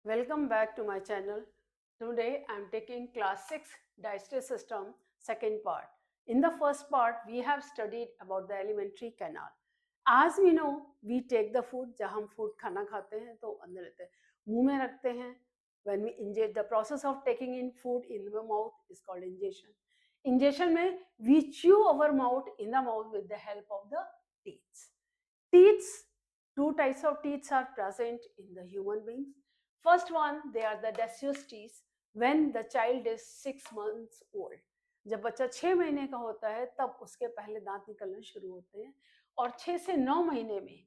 Welcome back to my channel. Today I am taking class 6 digestive system second part. In the first part we have studied about the alimentary canal. As we know, we take the food, जब हम food खाना खाते हैं तो अंदर लेते हैं, मुंह में रखते हैं. When we ingest, the process of taking in food in the mouth is called ingestion. Ingestion में we chew our mouth in the mouth with the help of the teeth. Teeth, two types of teeth are present in the human beings. First one, they are the deciduous teeth when the child is 6 months old. जब बच्चा 6 महीने का होता है तब उसके पहले दांत निकलना शुरू होते हैं और 6 से 9 महीने में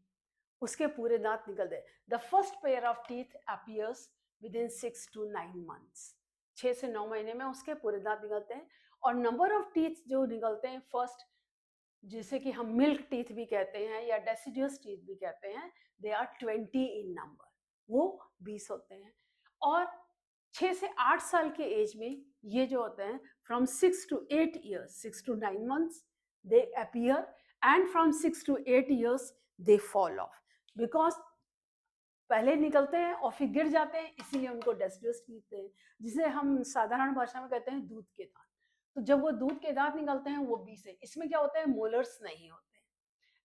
उसके पूरे दांत निकलते हैं. The first pair of teeth appears with in 6 to 9 months. 6 से 9 महीने में उसके पूरे दांत निकलते हैं और नंबर ऑफ टीथ जो निकलते हैं फर्स्ट, जिसे कि हम मिल्क टीथ भी कहते हैं या डेसिडियस टीथ भी कहते हैं, दे आर 20 इन नंबर, वो 20 होते हैं. और 6 से 8 साल के एज में ये जो होते हैं from 6 to 8 years, 6 to 9 months they appear and from 6 to 8 years they fall of, because पहले निकलते हैं और फिर गिर जाते हैं, इसीलिए उनको डेसिडियस टीथ हैं, जिसे हम साधारण भाषा में कहते हैं दूध के दांत. तो जब वो दूध के दांत निकलते हैं वो 20 है. इसमें क्या होता है, मोलर्स नहीं होते हैं,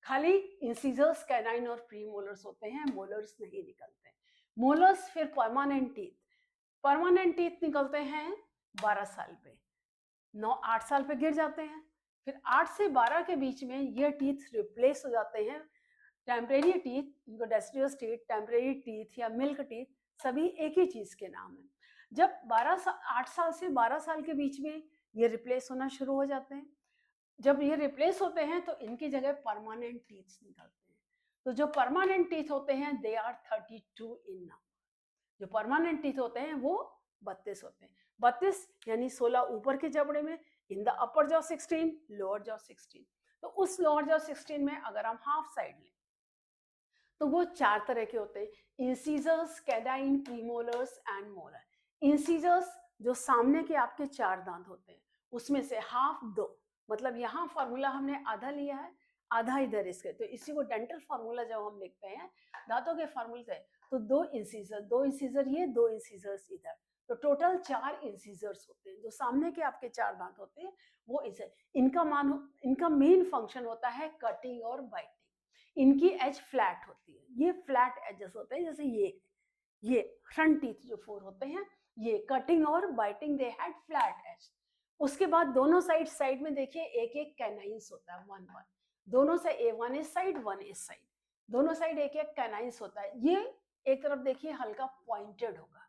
खाली इंसिजर्स, कैनाइन और प्री मोलर्स होते हैं, मोलर्स नहीं निकलते हैं. मोलर्स फिर परमानेंट टीथ निकलते हैं 12 साल पे, 8 साल पे गिर जाते हैं, फिर 8 से 12 के बीच में ये टीथ रिप्लेस हो जाते हैं. टेम्परेरी टीथ, इनको डेसिडियस टीथ, टेम्परेरी टीथ या मिल्क टीथ, सभी एक ही चीज के नाम है. जब 8 साल से 12 साल के बीच में ये रिप्लेस होना शुरू हो जाते हैं. जब ये रिप्लेस होते हैं तो इनकी जगह परमानेंट टीथ निकलते हैं. तो जो परमानेंट टीथ होते हैं दे आर 32 इन नंबर. जो परमानेंट टीथ होते हैं वो 32 होते हैं. 32 यानी 16 ऊपर के जबड़े में, in the upper jaw 16, lower jaw 16. तो उस लोअर जॉ 16 में अगर हम हाफ साइड लें तो वो 4 तरह के होते हैं, incisors, canine, premolars and molar. Incisors जो सामने के आपके 4 दांत होते हैं, उसमें से हाफ 2, मतलब यहाँ फॉर्मूला हमने आधा लिया है, आधा इधर इसके, तो इसी को डेंटल फॉर्मूला जब हम लिखते हैं दांतों के फॉर्मूले से, तो 2 इंसीजर ये, 2 इंसीजर्स इधर, तो टोटल 4 इंसीजर्स होते हैं. जो सामने के आपके 4 दांत होते हैं वो इसे, इनका मेन फंक्शन होता है कटिंग और बाइटिंग. इनकी एज फ्लैट होती है, ये फ्लैट एजेस होते हैं, जैसे ये फ्रंट टीथ जो 4 होते हैं, ये कटिंग और biting, they had flat edge. उसके बाद दोनों साइड में देखिए एक एक कैनाइंस होता है, 1 1, दोनों से वन इस साइड, वन इस साइड, दोनों साइड एक एक कैनाइंस होता है. ये एक तरफ देखिए हल्का पॉइंटेड होगा,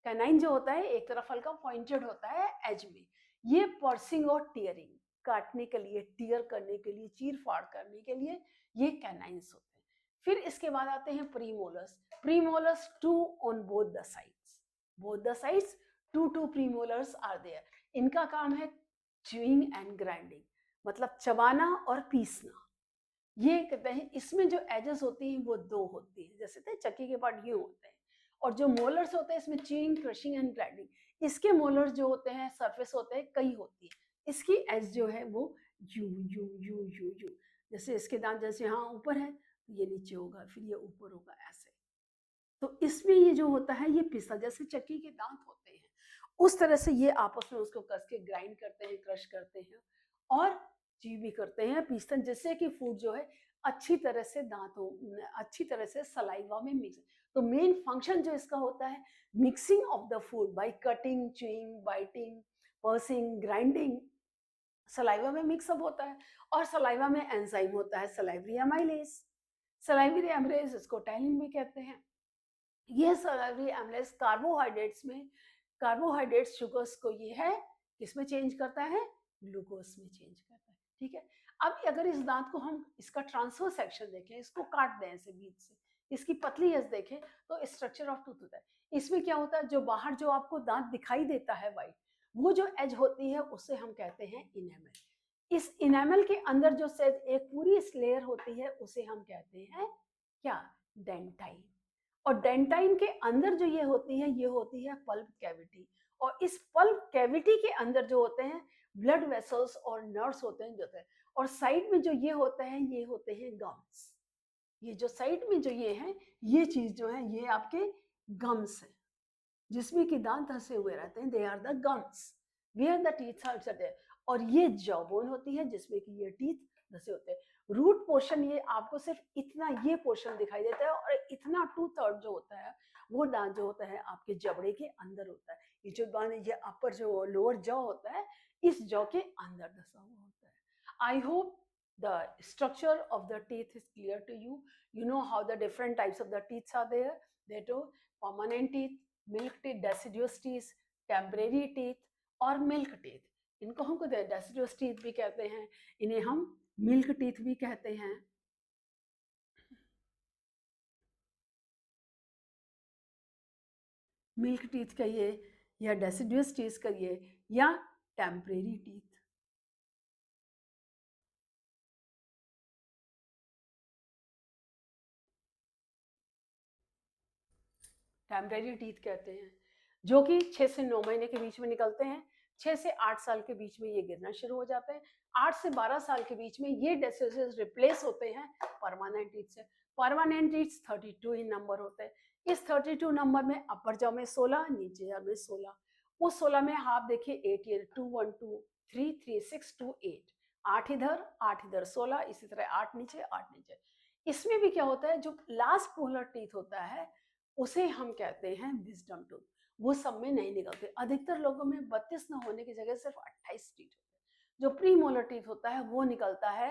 कैनाइन जो होता है एक तरफ हल्का पॉइंटेड होता है एज में. ये पर्सिंग और टीयरिंग, काटने के लिए, टीयर करने के लिए, चीर फाड़ करने के लिए ये कैनाइंस होते हैं. फिर इसके बाद आते हैं premolars. Premolars 2 on both the sides, 2 premolars are there. इनका काम है च्यूइंग एंड ग्राइंडिंग, मतलब चबाना और पीसना. ये कहते हैं, इसमें जो एजेस होती हैं वो 2 होती हैं, जैसे चक्की के पार्ट यूं होते हैं, और जो मोलर्स होते हैं इसमें च्यूइंग, क्रशिंग एंड ग्राइंडिंग. इसके मोलर्स जो होते हैं सरफेस होते हैं, कई होती है, इसकी एज जो है वो you you you you you, जैसे इसके दांत जैसे यहाँ ऊपर है तो ये नीचे होगा, फिर ये ऊपर होगा, ऐसे. तो इसमें ये जो होता है ये पिसा, जैसे चक्की के दांत होते हैं उस तरह से ये आपस में उसको कस के ग्राइंड करते हैं, क्रश करते हैं और ची भी करते हैं, पीसते हैं, जिससे कि फूड जो है अच्छी तरह से दांतों, अच्छी तरह से सलाइवा में मिक्स. तो मेन फंक्शन जो इसका होता है, mixing of the food by cutting, chewing, biting, pursuing, grinding. Saliva में मिक्सअप होता है और सलाइवा में एंजाइम होता है, सलाइवरी एमाइलेज. सलाइवरी एमाइलेज इसको टैलिन भी कहते हैं. ये सलाइवरी एमाइलेज कार्बोहाइड्रेट्स शुगर्स को ये है किसमें चेंज करता है, ग्लूकोज में चेंज करता है. ठीक है. अब अगर इस दांत को हम इसका ट्रांसफर सेक्शन देखें, इसको काट दें ऐसे बीच से, इसकी पतली एज देखें तो स्ट्रक्चर ऑफ टूथ होता है. इसमें क्या होता है, जो बाहर जो आपको दांत दिखाई देता है वाइट, वो जो एज होती है उसे हम कहते हैं इनेमल. इस इनेमल के अंदर जो सेज एक पूरी लेयर होती है उसे हम कहते हैं क्या, डेंटाइन. और डेंटाइन के अंदर जो ये होती है पल्प कैविटी. और इस पल्प कैविटी के अंदर जो होते हैं ब्लड वेसल्स और नर्व्स होते हैं. और साइड में जो ये होते हैं गम्स. ये जो साइड में जो ये है, ये चीज जो है ये आपके गम्स है. जिसमें कि दांत धंसे हुए रहते हैं, they are the gums where the teeth are there. और ये जॉ बोन होती है जिसमें कि ये टीथ धंसे होते हैं। रूट पोर्शन ये आपको सिर्फ इतना ये पोर्शन दिखाई देता है, और इतना 2/3 जो होता है वो दांत जो होता है आपके जबड़े के अंदर होता है। ये जो दांत, ये अपर जो लोअर जॉ होता है, इस जॉ के अंदर धंसा हुआ होता है। I hope the structure of the teeth is clear to you. You know how the different types of the teeth are there. They do permanent teeth, milk teeth, deciduous teeth, temporary teeth और milk teeth. इनको हम deciduous teeth भी कहते हैं, इन्हें हम milk teeth भी कहते हैं। मिल्क टीथ कहिए या डेसिडुअस टीथ कहिए या टेम्परेरी टीथ। टेम्परेरी टीथ कहते हैं, जो कि 6 से 9 महीने के बीच में निकलते हैं। 6 से 8 साल के बीच में ये गिरना शुरू हो जाते हैं। 8 से 12 साल के बीच में ये डेसिडुअस रिप्लेस होते हैं परमानेंट टीथ से। परमानेंट टीथ 32 ही नंबर होते हैं। इस 32 नंबर में अपर जॉ में 16, नीचे जॉ में 16। उस 16 में आप देखिए 8 ईयर 2 1 2 3 3 6 2 8, 8 इधर 16, इसी तरह 8 नीचे 8 नीचे। इसमें भी क्या होता है, जो लास्ट पोलर टीथ होता है उसे हम कहते हैं विजडम टूथ। वो सब में नहीं निकलते। अधिकतर लोगों में 32 न होने की जगह सिर्फ 28 टीथ होते हैं। जो प्री मोलर टीथ होता है वो निकलता है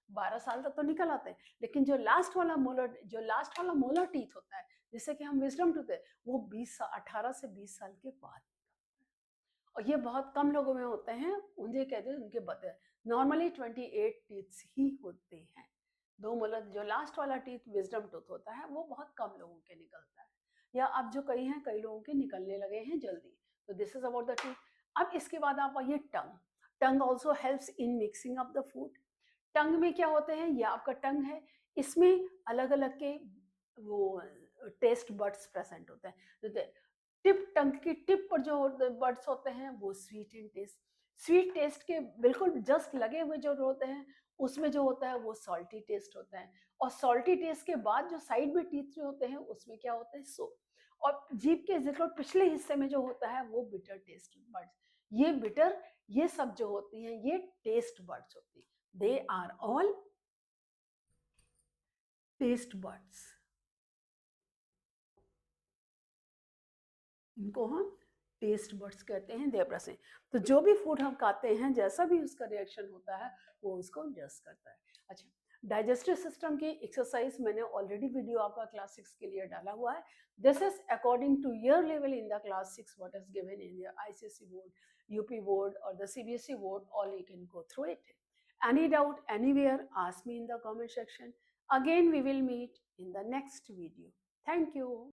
12 साल तक तो निकल आते हैं, लेकिन जो लास्ट वाला मोलर टीथ होता है जिससे कि हम विजडम टूथ है, वो 18 से 20 साल के बाद। और ये बहुत कम लोगों में होते हैं, उन्हें कहते हैं उनके बते। नॉर्मली 28 टीथ्स ही होते हैं। दो मोलर जो लास्ट वाला टीथ विजडम टूथ होता है वो बहुत कम लोगों के निकलता है, या अब जो कई लोगों के निकलने लगे हैं जल्दी। तो this is about the teeth. अब इसके बाद आप आइए tongue. Tongue also helps in mixing up the food. Tongue में क्या होते हैं, ये आपका टंग है, इसमें अलग अलग के वो टेस्ट बड्स प्रेजेंट होते हैं। टिप, टंग की टिप पर जो बर्ड्स होते हैं वो sweet in taste. Sweet taste के बिल्कुल जस्ट लगे हुए जो होते हैं उसमें जो होता है वो सॉल्टी टेस्ट होता है। और सॉल्टी टेस्ट के बाद जो साइड में टीथ जो होते हैं उसमें क्या होता है, सो। और जीभ के बिल्कुल पिछले हिस्से में जो होता है वो बिटर टेस्ट बर्ड्स। ये बिटर, ये सब जो होती हैं ये टेस्ट बर्ड्स होती हैं। They are all taste buds. इनको हम टेस्ट बड्स कहते हैं देवरा से। तो जो भी फूड हम खाते हैं जैसा भी उसका रिएक्शन होता है वो उसको जस्ट करता है। अच्छा, डाइजेस्टिव सिस्टम की एक्सरसाइज मैंने ऑलरेडी वीडियो आपका क्लास 6 के लिए डाला हुआ है। This is according to your level in the class 6 what is given in the ICSE board, UP board और the CBSE board, all you can go through it. Any doubt anywhere, ask me in the comment section. Again we will meet in the next video. Thank you.